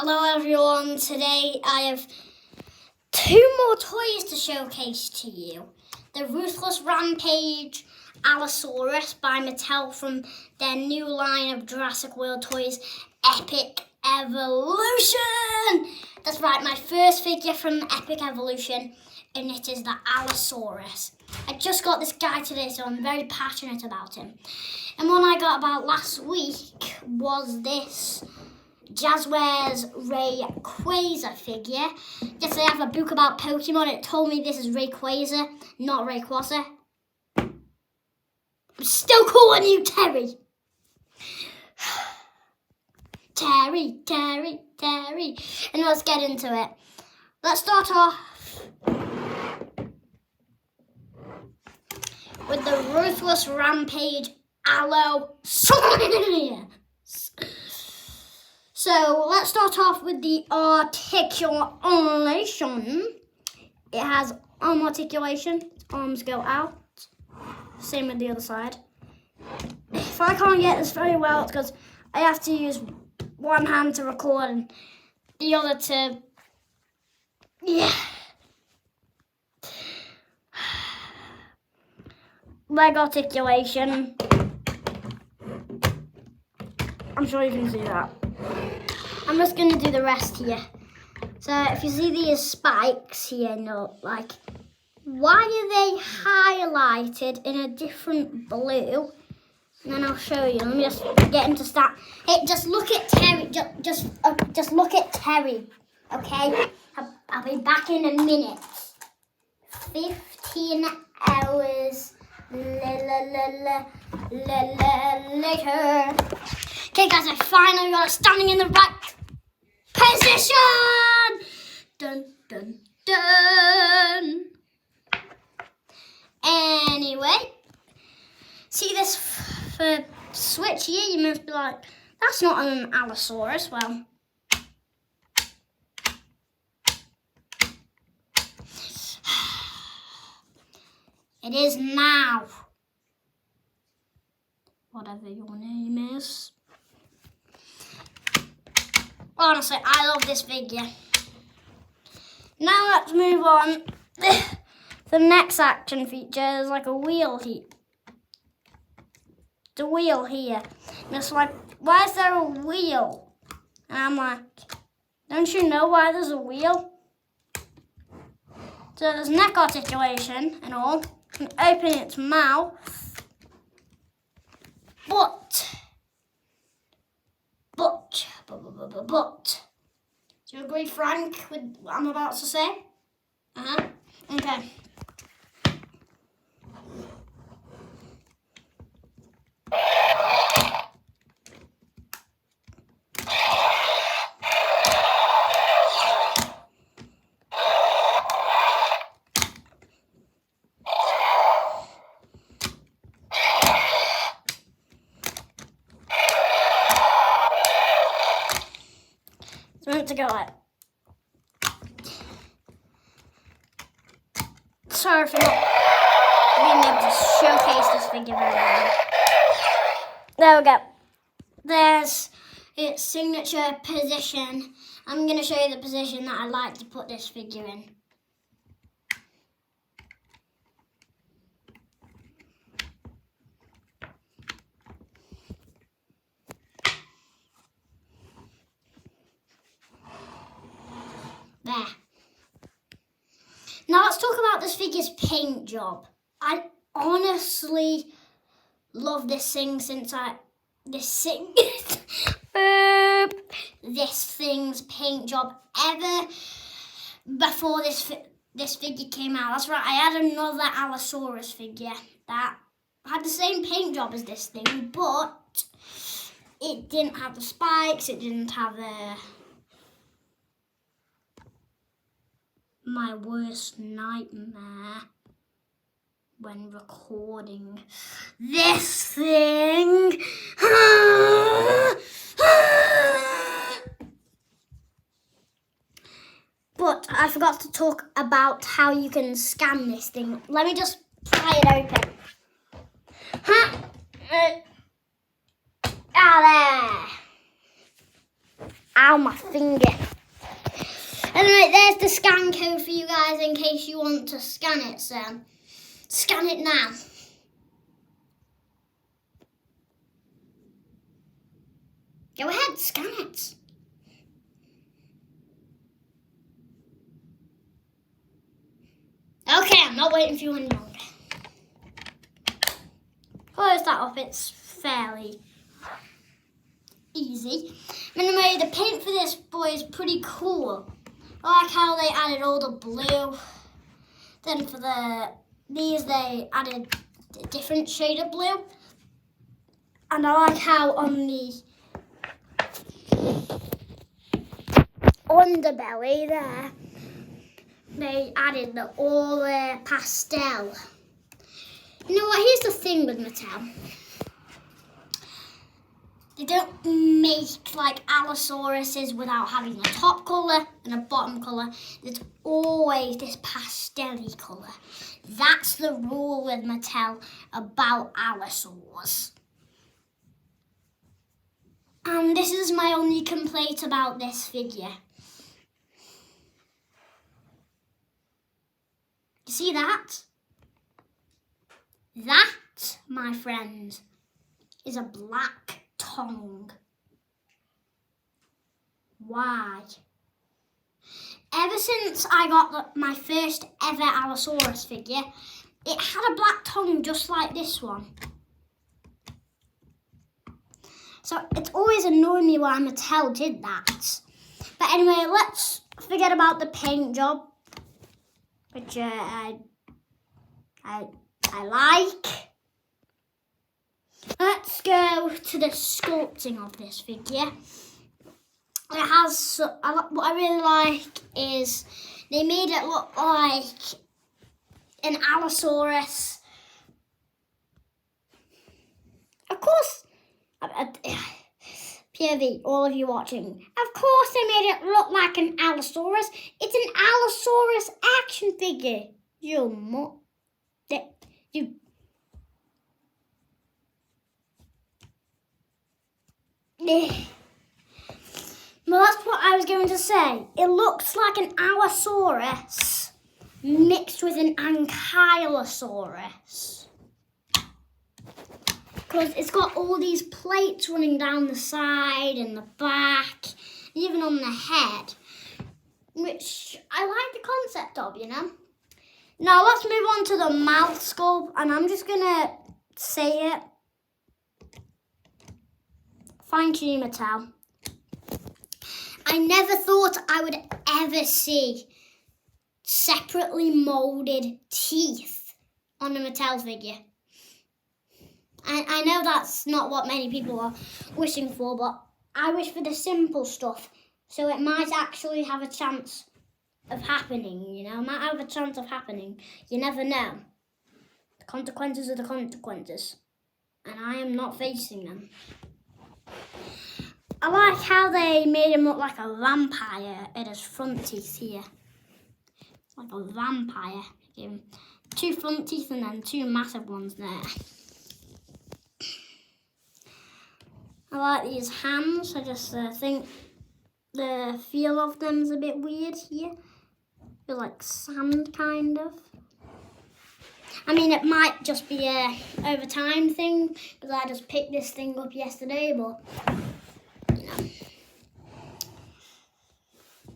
Hello everyone, today I have two more toys to showcase to you. The Ruthless Rampage Allosaurus by Mattel from their new line of Jurassic World toys, Epic Evolution! That's right, my first figure from Epic Evolution, and it is the Allosaurus. I just got this guy today, so I'm very passionate about him. And one I got about last week was this Jazzwares Rayquaza figure. Yes, I have a book about Pokemon. It told me this is Rayquaza, not Rayquaza. I'm still calling you Terry. Terry. And let's get into it. Let's start off with the Ruthless Rampage Allosaurus. So let's start off with the articulation. It has arm articulation. Arms go out. Same with the other side. If I can't get this very well, it's because I have to use one hand to record and the other to... Yeah. Leg articulation. I'm sure you can see that. I'm just going to do the rest here. So if you see these spikes here, why are they highlighted in a different blue? And then I'll show you. Let me just get him to start. Hey, just look at Terry. Just look at Terry, okay? I'll be back in a minute. 15 hours later. Okay, guys, I finally got it standing in the right position. Dun. Anyway, see this switch here? You must be like, that's not an Allosaurus. Well, it is now. Whatever your name is. Honestly, I love this figure. Now let's move on. The next action feature is like a wheel here. The wheel here. And it's like, why is there a wheel? And I'm like, don't you know why there's a wheel? So there's neck articulation and all. And open its mouth. But. Do you agree, Frank, with what I'm about to say? Okay. It's meant to go like. Sorry for not being able to showcase this figure very well. There we go. There's its signature position. I'm going to show you the position that I like to put this figure in. There. Now let's talk about this figure's paint job. I honestly love this thing this thing's paint job ever before this figure came out. That's right, I had another Allosaurus figure that had the same paint job as this thing, but it didn't have the spikes, it didn't have my worst nightmare when recording this thing. But I forgot to talk about how you can scan this thing. Let me just pry it open. Ah, there. Ow, my finger. Anyway, there's the scan code for you guys in case you want to scan it. So, scan it now. Go ahead, scan it. Okay, I'm not waiting for you any longer. Close that up, it's fairly easy. Anyway, the paint for this boy is pretty cool. I like how they added all the blue. Then for these they added a different shade of blue. And I like how on the underbelly there, they added all the pastel. You know what, here's the thing with Mattel. They don't make like Allosauruses without having a top colour and a bottom colour. There's always this pastel-y colour. That's the rule with Mattel about Allosaurus. And this is my only complaint about this figure. You see that? That, my friend, is a black tongue. Why? Ever since I got my first ever Allosaurus figure, it had a black tongue just like this one. So it's always annoyed me why Mattel did that. But anyway, let's forget about the paint job, which I like. Let's go to the sculpting of this figure. It has, what I really like is they made it look like an Allosaurus. Of course, POV, all of you watching, of course they made it look like an Allosaurus. It's an Allosaurus action figure. Well, that's what I was going to say. It looks like an Allosaurus mixed with an Ankylosaurus. Because it's got all these plates running down the side and the back, even on the head, which I like the concept of, you know. Now let's move on to the mouth sculpt, and I'm just going to say it. Thank you, Mattel. I never thought I would ever see separately moulded teeth on a Mattel figure. I know that's not what many people are wishing for, but I wish for the simple stuff, so it might actually have a chance of happening, you know? It might have a chance of happening. You never know. The consequences are the consequences, and I am not facing them. I like how they made him look like a vampire at his front teeth here. It's like a vampire. Give him 2 front teeth and then 2 massive ones there. I like these hands. I just think the feel of them is a bit weird here. Feel like sand, kind of. I mean, it might just be a over time thing because I just picked this thing up yesterday, but you know.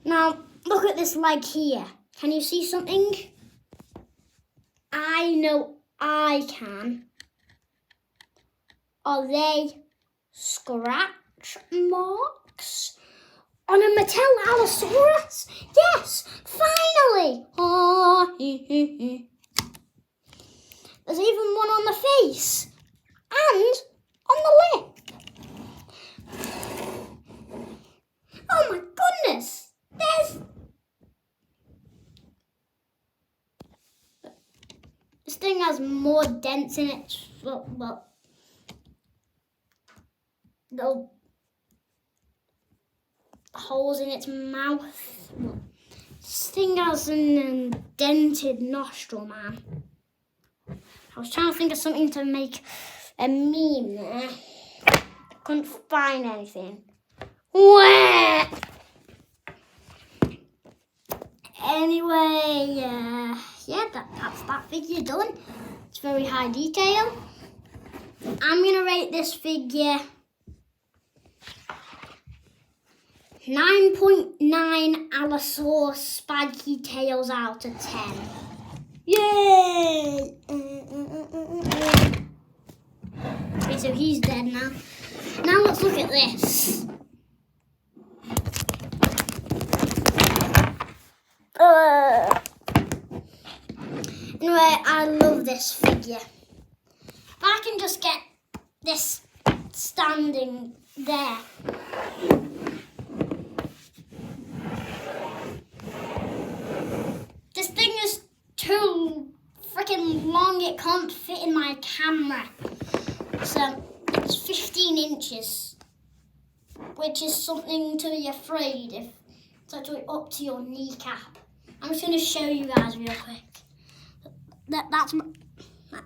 Now, look at this leg here. Can you see something? I know I can. Are they scratch marks on a Mattel Allosaurus? Yes, finally! Oh, there's even one on the face and on the lip. Oh my goodness! This thing has more dents in it. Well, little holes in its mouth. This thing has an indented nostril, man. I was trying to think of something to make a meme there. Couldn't find anything. Wah! Anyway, yeah, that's that figure done. It's very high detail. I'm gonna rate this figure 9.9 Allosaurus spiky tails out of 10. Yay! Okay, so he's dead now. Now let's look at this. Anyway, I love this figure. If I can just get this standing there. This thing is too freaking long, it can't fit in my camera. So it's 15 inches, which is something to be afraid of. It's actually up to your kneecap. I'm just going to show you guys real quick.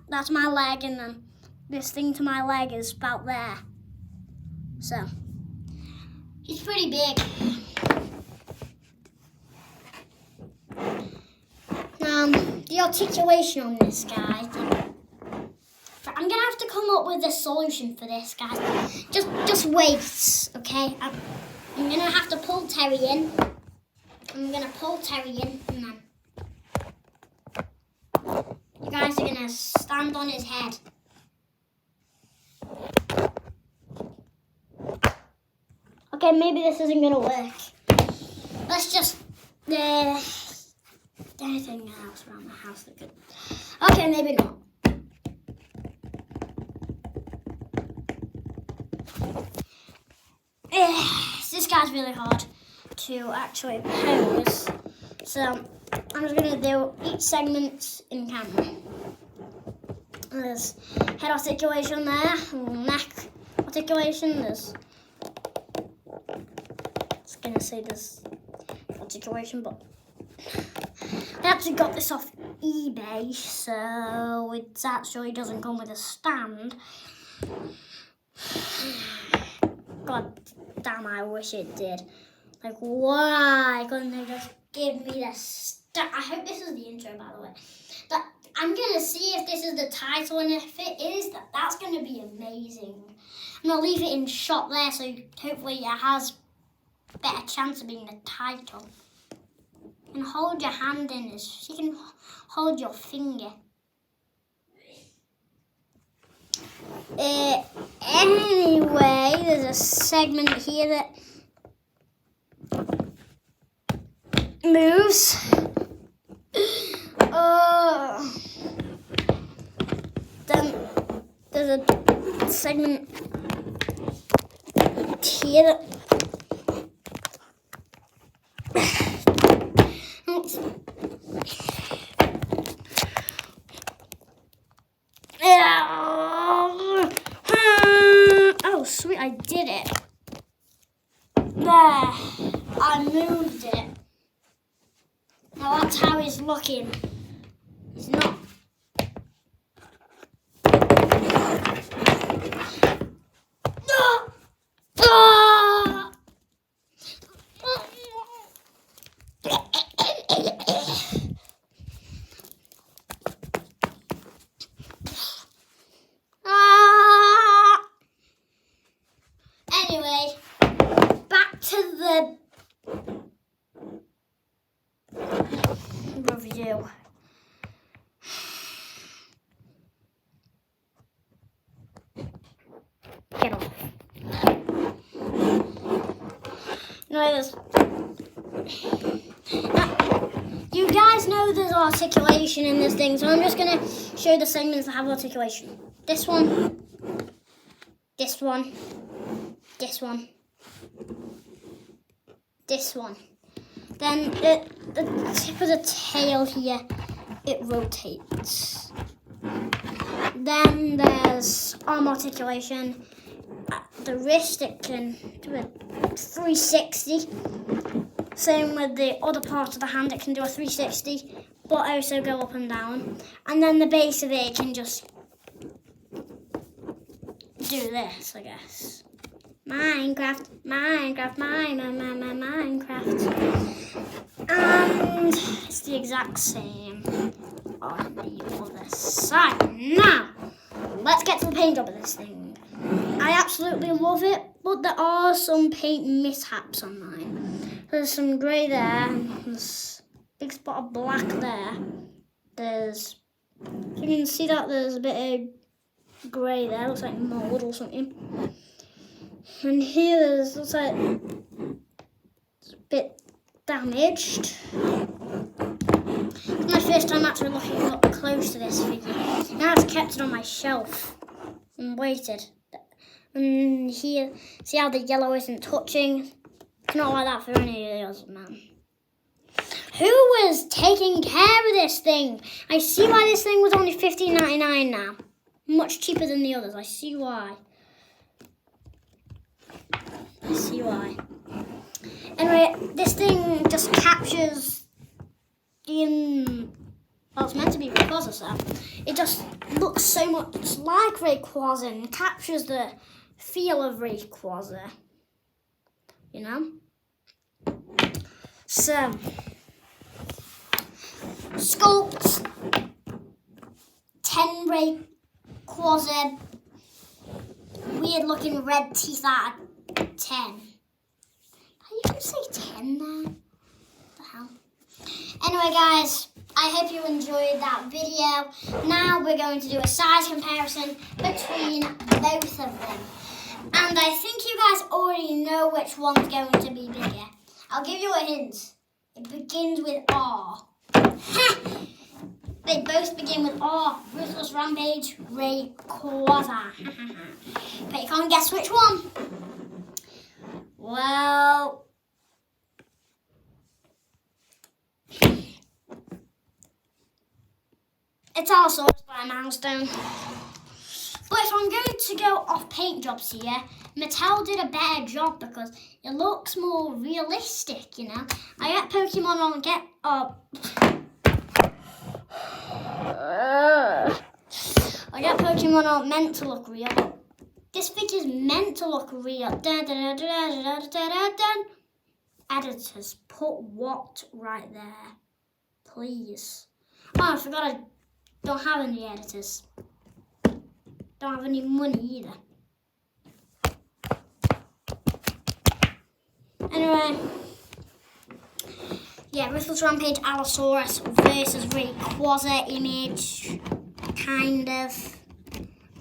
That's my leg, and then this thing to my leg is about there. So he's pretty big. The articulation on this guy. I'm gonna have to come up with a solution for this, guys. Just wait, okay? I'm gonna have to pull Terry in. I'm gonna pull Terry in, and then you guys are gonna stand on his head. Okay, maybe this isn't gonna work. Let's just anything else around the house that could. Okay, maybe not. This guy's really hard to actually pose, so I'm just gonna do each segment in camera. There's head articulation there, neck articulation. There's there's articulation, but I actually got this off eBay, so it actually doesn't come with a stand. God damn, I wish it did. Like, why couldn't they just give me the stand? I hope this is the intro, by the way. But I'm going to see if this is the title, and if it is, that's going to be amazing. I'm going to leave it in shot there, so hopefully it has a better chance of being the title. You can hold your hand in this. You can hold your finger. Anyway, there's a segment here that moves. Then there's a segment here that oh, sweet, I did it. There, I moved it. Now that's how he's looking. He's not. Anyway, back to the review. Get off. You guys know there's articulation in this thing, so I'm just going to show the segments that have articulation. This one, this one, this one, this one. Then the tip of the tail here, it rotates. Then there's arm articulation. At the wrist, it can do a 360. Same with the other part of the hand, it can do a 360, but also go up and down. And then the base of it can just do this, I guess. Minecraft. And it's the exact same on the other side. Now, let's get to the paint job of this thing. I absolutely love it, but there are some paint mishaps on mine. There's some grey there, there's a big spot of black there. There's, you can see that there's a bit of grey there, looks like mould or something. And here looks like it's a bit damaged. It's my first time actually looking up close to this figure. Now I've kept it on my shelf and waited. And here, see how the yellow isn't touching? It's not like that for any of the others, man. Who was taking care of this thing? I see why this thing was only $15.99 now. Much cheaper than the others. I see why. Anyway, this thing just captures the well, it's meant to be Rayquaza, so it just looks so much like Rayquaza and captures the feel of Rayquaza, you know? So, sculpt 10 Rayquaza weird looking red teeth out of 10. You can say 10 there. What the hell? Anyway, guys, I hope you enjoyed that video. Now we're going to do a size comparison between both of them. And I think you guys already know which one's going to be bigger. I'll give you a hint. It begins with R. They both begin with R. Ruthless Rampage, Rayquaza. But you can't guess which one. Well, it's Allosaurus by a milestone. But if I'm going to go off paint jobs here, Mattel did a better job because it looks more realistic, you know. I get Pokemon on I get Pokemon on meant to look real. This figure's meant to look real. Dun, dun, dun, dun, dun, dun, dun, dun. Editors, put what right there, please. Oh, I forgot I don't have any editors. Don't have any money either. Anyway, yeah, Ruthless Rampage Allosaurus versus Rayquaza image, kind of.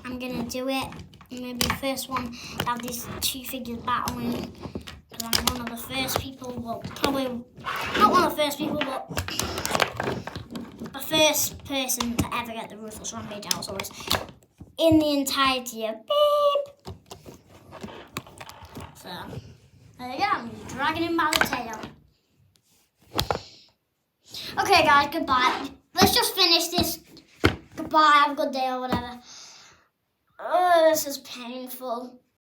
I'm gonna do it. Maybe the first one to have these two figures battling. Because I'm one of the first people, well, probably not one of the first people, but the first person to ever get the Ruthless Rampage Allosaurus in the entirety of beep. So, there you go, I'm dragging him by the tail. Okay guys, goodbye. Let's just finish this. Goodbye, have a good day or whatever. Oh, this is painful.